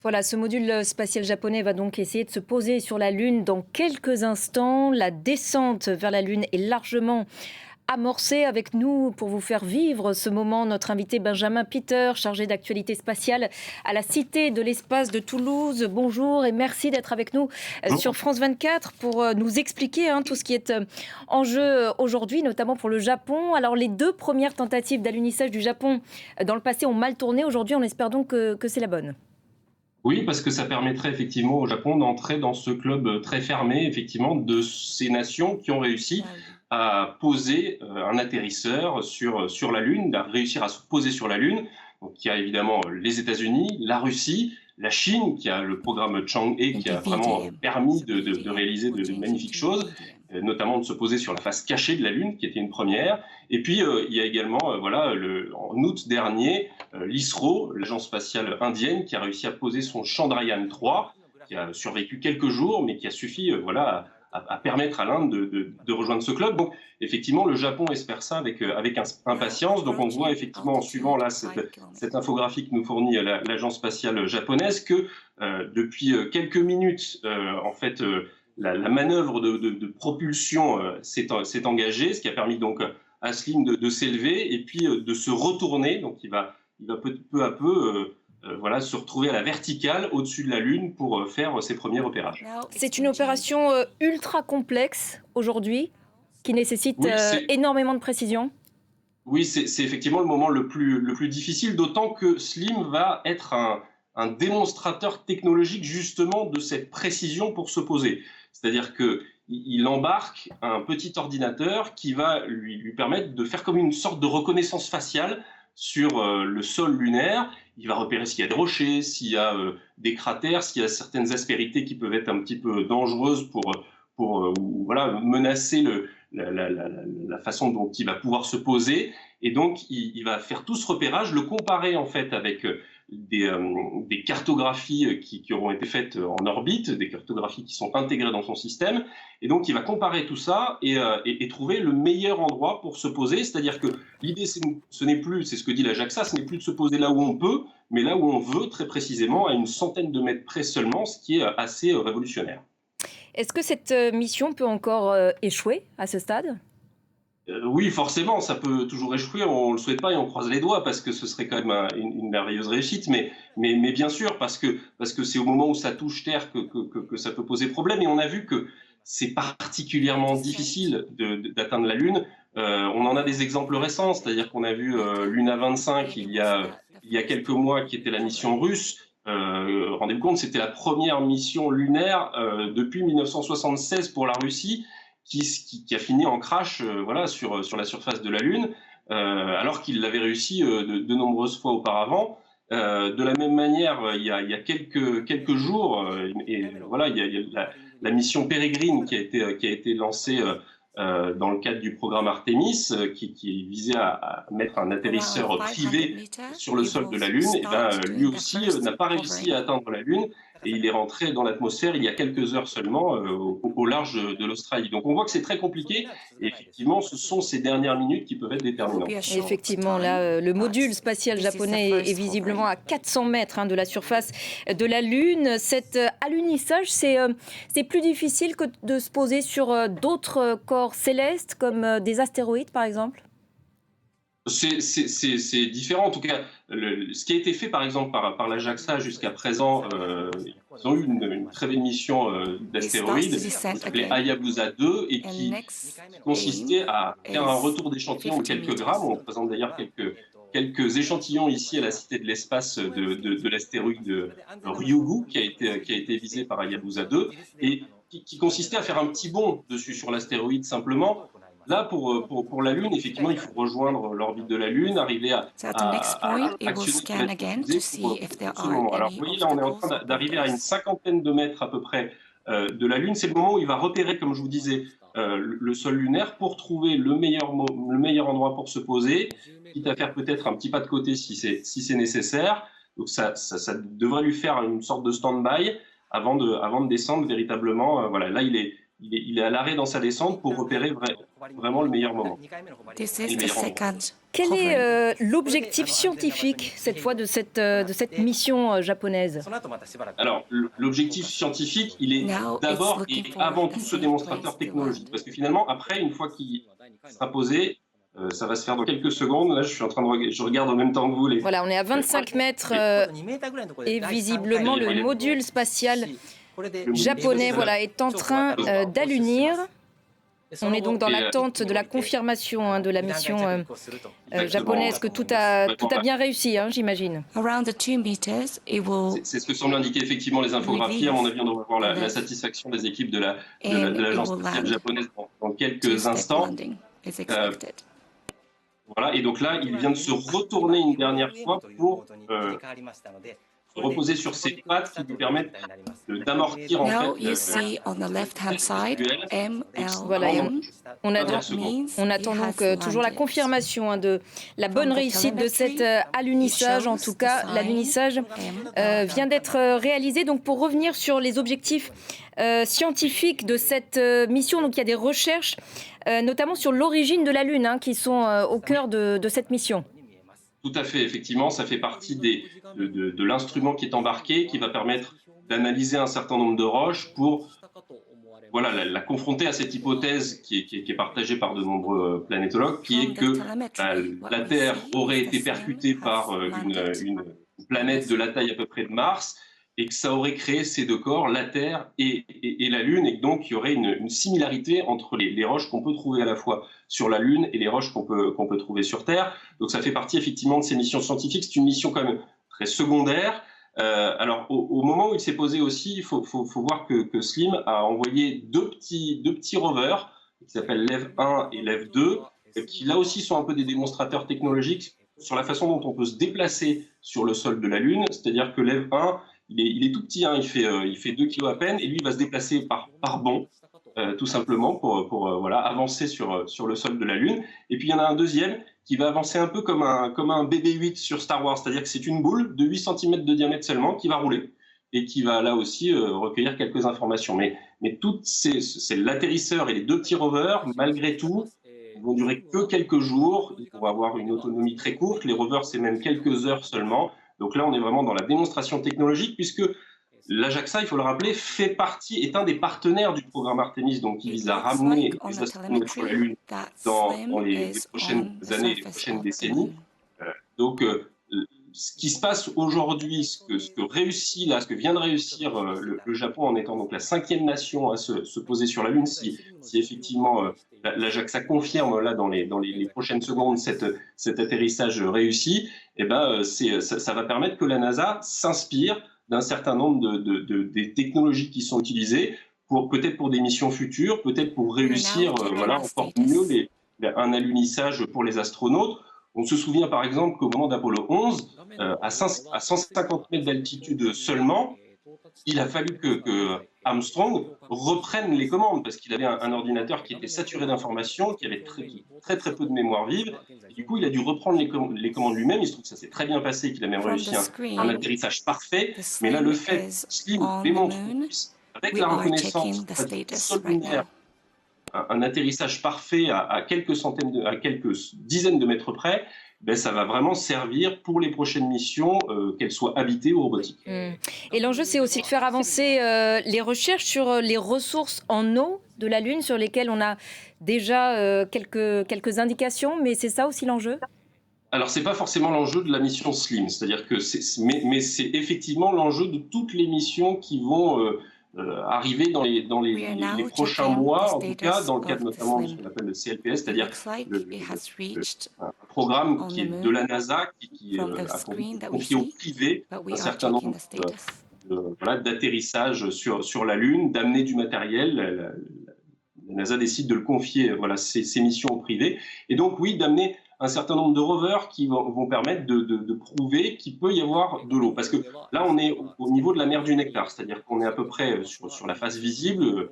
Voilà, ce module spatial japonais va donc essayer de se poser sur la Lune dans quelques instants. La descente vers la Lune est largement amorcée. Avec nous pour vous faire vivre ce moment, notre invité Benjamin Peter, chargé d'actualité spatiale à la Cité de l'Espace de Toulouse. Bonjour et merci d'être avec nous sur France 24 pour nous expliquer tout ce qui est en jeu aujourd'hui, notamment pour le Japon. Alors les deux premières tentatives d'alunissage du Japon dans le passé ont mal tourné. Aujourd'hui, on espère donc que c'est la bonne. Oui, parce que ça permettrait effectivement au Japon d'entrer dans ce club très fermé, effectivement, de ces nations qui ont réussi à poser un atterrisseur sur la Lune, à réussir à se poser sur la Lune. Donc, il y a évidemment les États-Unis, la Russie, la Chine, qui a le programme Chang'e, qui a vraiment permis de réaliser de magnifiques choses, notamment de se poser sur la face cachée de la Lune, qui était une première. Et puis, il y a également, en août dernier, l'ISRO, l'agence spatiale indienne, qui a réussi à poser son Chandrayaan 3, qui a survécu quelques jours, mais qui a suffi à permettre à l'Inde de rejoindre ce club. Donc, effectivement, le Japon espère ça avec impatience. Donc, on voit effectivement, en suivant là, cette infographie que nous fournit l'agence spatiale japonaise, que depuis quelques minutes, la manœuvre de propulsion s'est engagée, ce qui a permis donc à Slim de s'élever et puis de se retourner. Donc, il va peu à peu se retrouver à la verticale au-dessus de la Lune pour faire ses premiers repérages. C'est une opération ultra complexe aujourd'hui qui nécessite Oui, énormément de précision. Oui, c'est effectivement le moment le plus difficile, d'autant que Slim va être un démonstrateur technologique justement de cette précision pour se poser. C'est-à-dire qu'il embarque un petit ordinateur qui va lui permettre de faire comme une sorte de reconnaissance faciale sur le sol lunaire. Il va repérer s'il y a des rochers, s'il y a des cratères, s'il y a certaines aspérités qui peuvent être un petit peu dangereuses pour menacer la façon dont il va pouvoir se poser. Et donc, il va faire tout ce repérage, le comparer en fait avec des cartographies qui auront été faites en orbite, des cartographies qui sont intégrées dans son système. Et donc, il va comparer tout ça et trouver le meilleur endroit pour se poser. C'est-à-dire que l'idée, ce n'est plus, c'est ce que dit la JAXA, ce n'est plus de se poser là où on peut, mais là où on veut, très précisément, à une centaine de mètres près seulement, ce qui est assez révolutionnaire. Est-ce que cette mission peut encore échouer à ce stade ? Oui, forcément, ça peut toujours échouer, on ne le souhaite pas et on croise les doigts parce que ce serait quand même une merveilleuse réussite, mais bien sûr, parce que c'est au moment où ça touche Terre que ça peut poser problème. Et on a vu que c'est particulièrement difficile d'atteindre la Lune. On en a des exemples récents, c'est-à-dire qu'on a vu Luna 25 il y a quelques mois, qui était la mission russe. Rendez-vous compte, c'était la première mission lunaire depuis 1976 pour la Russie, qui a fini en crash sur la surface de la Lune, alors qu'il l'avait réussi de nombreuses fois auparavant. De la même manière, il y a quelques jours, il y a la mission Peregrine qui a été lancée dans le cadre du programme Artemis, qui visait à mettre un atterrisseur privé sur le sol de la Lune. Et lui aussi n'a pas réussi à atteindre la Lune. Et il est rentré dans l'atmosphère il y a quelques heures seulement au large de l'Australie. Donc on voit que c'est très compliqué et effectivement ce sont ces dernières minutes qui peuvent être déterminantes. Et effectivement, là, le module spatial japonais est visiblement à 400 mètres de la surface de la Lune. Cet alunissage, c'est plus difficile que de se poser sur d'autres corps célestes comme des astéroïdes par exemple ? C'est différent. En tout cas, ce qui a été fait, par exemple, par la JAXA jusqu'à présent, ils ont eu une très belle mission d'astéroïdes qui s'appelait Hayabusa 2 et qui consistait à faire un retour d'échantillons de quelques grammes. On présente d'ailleurs quelques échantillons ici à la Cité de l'Espace de l'astéroïde Ryugu qui a été visé par Hayabusa 2 et qui consistait à faire un petit bond dessus sur l'astéroïde simplement. Là, pour la Lune, effectivement, il faut rejoindre l'orbite de la Lune, arriver à actionner ce moment. Alors, vous voyez, là, on est en train d'arriver à une cinquantaine de mètres à peu près de la Lune. C'est le moment où il va repérer, comme je vous disais, le sol lunaire pour trouver le meilleur endroit pour se poser, quitte à faire peut-être un petit pas de côté si c'est nécessaire. Donc, ça devrait lui faire une sorte de stand-by avant de descendre véritablement. Là, il est il est à l'arrêt dans sa descente pour repérer vraiment le meilleur moment This et is le the meilleur endroit. second Quel hovering. est l'objectif scientifique, cette fois, de cette mission japonaise? Alors, l'objectif scientifique, il est Now it's d'abord et looking for avant a tout ce safe démonstrateur place to technologique. land. Parce que finalement, après, une fois qu'il sera posé, ça va se faire dans quelques secondes. Là, je suis en train de je regarde en même temps que vous les. Voilà, on est à 25 mètres et visiblement le module spatial japonais est en train d'allunir. On est donc dans l'attente de la confirmation de la mission japonaise, que tout a bien réussi, j'imagine. Around the 2 meters, it will C'est ce que semblent indiquer effectivement les infographies. À mon avis, on devrait voir la satisfaction des équipes de l'agence spatiale japonaise dans quelques two-step instants. landing is expected. Voilà, et donc là, il vient de se retourner une dernière fois pour se reposer sur ses pattes qui lui permettent d'amortir en Now fait you see on the left-hand side, Voilà, et MLM. on That means on it attend donc has toujours la landed. confirmation de la bonne From the réussite de cet telemetry, alunissage. En it tout shows cas, the sign l'alunissage vient d'être réalisé. Donc, pour revenir sur les objectifs scientifiques de cette mission, donc il y a des recherches, notamment sur l'origine de la Lune, qui sont au cœur de cette mission. Tout à fait, effectivement, ça fait partie de l'instrument qui est embarqué, qui va permettre d'analyser un certain nombre de roches pour la confronter à cette hypothèse qui est partagée par de nombreux planétologues, qui est que la Terre aurait été percutée par une planète de la taille à peu près de Mars, et que ça aurait créé ces deux corps, la Terre et la Lune, et que donc il y aurait une similarité entre les roches qu'on peut trouver à la fois sur la Lune et les roches qu'on peut trouver sur Terre. Donc ça fait partie effectivement de ces missions scientifiques. C'est une mission quand même très secondaire. Alors au moment où il s'est posé aussi, il faut voir que Slim a envoyé deux petits rovers qui s'appellent LEV 1 et LEV 2, qui là aussi sont un peu des démonstrateurs technologiques sur la façon dont on peut se déplacer sur le sol de la Lune. C'est-à-dire que LEV 1, il est tout petit, il fait 2 kilos à peine, et lui il va se déplacer par bond, tout simplement pour avancer sur le sol de la Lune. Et puis il y en a un deuxième qui va avancer un peu comme un BB-8 sur Star Wars, c'est-à-dire que c'est une boule de 8 cm de diamètre seulement qui va rouler et qui va là aussi recueillir quelques informations. Mais c'est l'atterrisseur et les deux petits rovers, malgré tout, ils vont durer que quelques jours, ils vont avoir une autonomie très courte, les rovers c'est même quelques heures seulement. Donc là on est vraiment dans la démonstration technologique, puisque l'Ajaxa, il faut le rappeler, est un des partenaires du programme Artemis, donc qui vise à ramener les astronautes sur la Lune dans les prochaines années, les prochaines décennies. Donc, ce qui se passe aujourd'hui, ce que vient de réussir le Japon en étant donc la 5e nation à se poser sur la Lune, si effectivement l'Ajaxa confirme là dans les prochaines secondes cet atterrissage réussi, et ça va permettre que la NASA s'inspire d'un certain nombre des technologies qui sont utilisées, peut-être pour des missions futures, peut-être pour réussir encore mieux un alunissage pour les astronautes. On se souvient par exemple qu'au moment d'Apollo 11, à 150 mètres d'altitude seulement, il a fallu que Armstrong reprenne les commandes, parce qu'il avait un ordinateur qui était saturé d'informations, qui avait très très peu de mémoire vive. Et du coup, il a dû reprendre les commandes lui-même. Il se trouve que ça s'est très bien passé, qu'il a même réussi un atterrissage parfait. Mais là, le fait que Slim démontre avec la reconnaissance du sol lunaire un atterrissage parfait à quelques dizaines de mètres près, ça va vraiment servir pour les prochaines missions, qu'elles soient habitées ou robotiques. Et l'enjeu, c'est aussi de faire avancer les recherches sur les ressources en eau de la Lune, sur lesquelles on a déjà quelques indications, mais c'est ça aussi l'enjeu ? Alors, ce n'est pas forcément l'enjeu de la mission Slim, c'est-à-dire que mais c'est effectivement l'enjeu de toutes les missions qui vont arriver dans les prochains mois, en tout cas, dans le cadre notamment de ce qu'on appelle le CLPS, c'est-à-dire un programme qui est de la NASA, qui a confié au privé un certain nombre d'atterrissages sur la Lune, d'amener du matériel. La NASA décide de le confier, ces missions au privé. Et donc, oui, d'amener un certain nombre de rovers qui vont permettre de prouver qu'il peut y avoir de l'eau. Parce que là, on est au niveau de la mer du Nectar, c'est-à-dire qu'on est à peu près sur la face visible,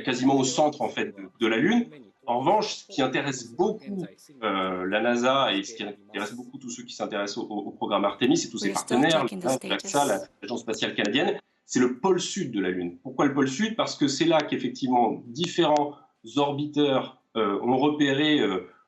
quasiment au centre en fait de la Lune. En revanche, ce qui intéresse beaucoup la NASA et ce qui intéresse beaucoup tous ceux qui s'intéressent au programme Artemis et tous ses partenaires, l'AXA, l'Agence spatiale canadienne, c'est le pôle sud de la Lune. Pourquoi le pôle sud? Parce que c'est là qu'effectivement différents orbiteurs ont repéré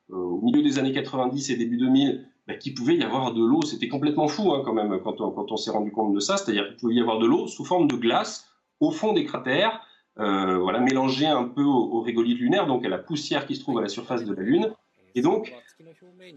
au milieu des années 90 et début 2000 qu'il pouvait y avoir de l'eau. C'était complètement fou quand même quand on s'est rendu compte de ça, c'est-à-dire qu'il pouvait y avoir de l'eau sous forme de glace au fond des cratères, mélangée un peu au régolithe lunaire, donc à la poussière qui se trouve à la surface de la Lune. Et donc,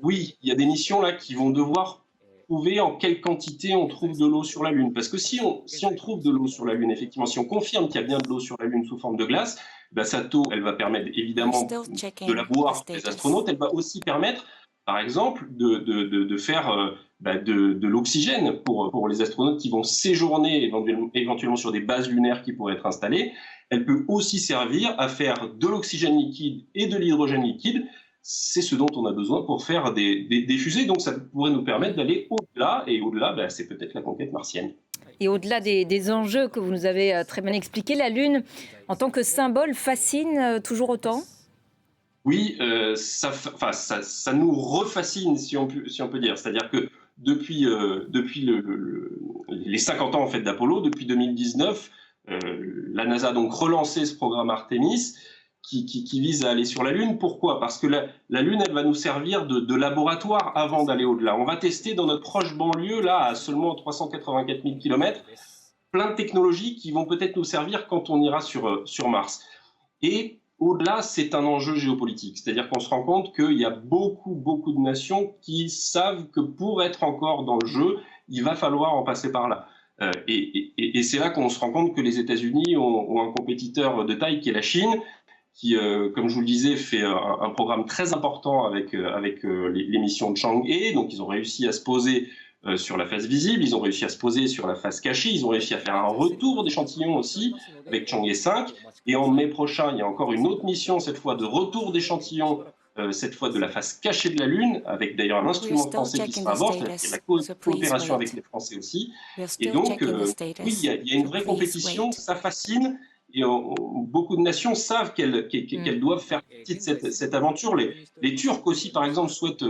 oui, il y a des missions là qui vont devoir trouver en quelle quantité on trouve de l'eau sur la Lune. Parce que si on trouve de l'eau sur la Lune, effectivement, si on confirme qu'il y a bien de l'eau sur la Lune sous forme de glace, cette eau, elle va permettre évidemment de la boire pour les astronautes. Elle va aussi permettre, par exemple, de faire de l'oxygène pour les astronautes qui vont séjourner éventuellement sur des bases lunaires qui pourraient être installées. Elle peut aussi servir à faire de l'oxygène liquide et de l'hydrogène liquide. C'est ce dont on a besoin pour faire des fusées. Donc, ça pourrait nous permettre d'aller au-delà. Et au-delà, c'est peut-être la conquête martienne. Et au-delà des enjeux que vous nous avez très bien expliqués, la Lune, en tant que symbole, fascine toujours autant? Oui, ça nous refascine, si on peut dire. C'est-à-dire que depuis les 50 ans en fait, d'Apollo, depuis 2019, la NASA a donc relancé ce programme Artemis, qui vise à aller sur la Lune. Pourquoi? Parce que la Lune, elle va nous servir de laboratoire avant d'aller au-delà. On va tester dans notre proche banlieue, là, à seulement 384 000 km, plein de technologies qui vont peut-être nous servir quand on ira sur Mars. Et au-delà, c'est un enjeu géopolitique. C'est-à-dire qu'on se rend compte qu'il y a beaucoup de nations qui savent que pour être encore dans le jeu, il va falloir en passer par là. Et c'est là qu'on se rend compte que les États-Unis ont un compétiteur de taille qui est la Chine, qui, comme je vous le disais, fait un programme très important avec les missions de Chang'e. Donc, ils ont réussi à se poser sur la face visible, ils ont réussi à se poser sur la face cachée, ils ont réussi à faire un retour d'échantillons aussi avec Chang'e 5. Et en mai prochain, il y a encore une autre mission, cette fois de retour d'échantillons, cette fois de la face cachée de la Lune, avec d'ailleurs un instrument français qui sera à bord, il y a la coopération avec les Français aussi. Et donc, oui, il y a une vraie compétition, ça fascine. Et beaucoup de nations savent qu'elles doivent faire partie de cette aventure. Les Turcs aussi, par exemple, souhaitent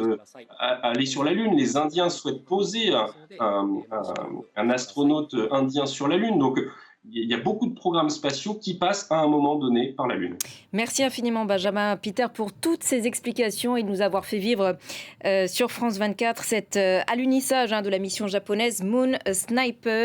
aller sur la Lune. Les Indiens souhaitent poser un astronaute indien sur la Lune. Donc, il y a beaucoup de programmes spatiaux qui passent à un moment donné par la Lune. Merci infiniment, Benjamin Pitter, pour toutes ces explications et de nous avoir fait vivre sur France 24 cet alunissage de la mission japonaise Moon Sniper.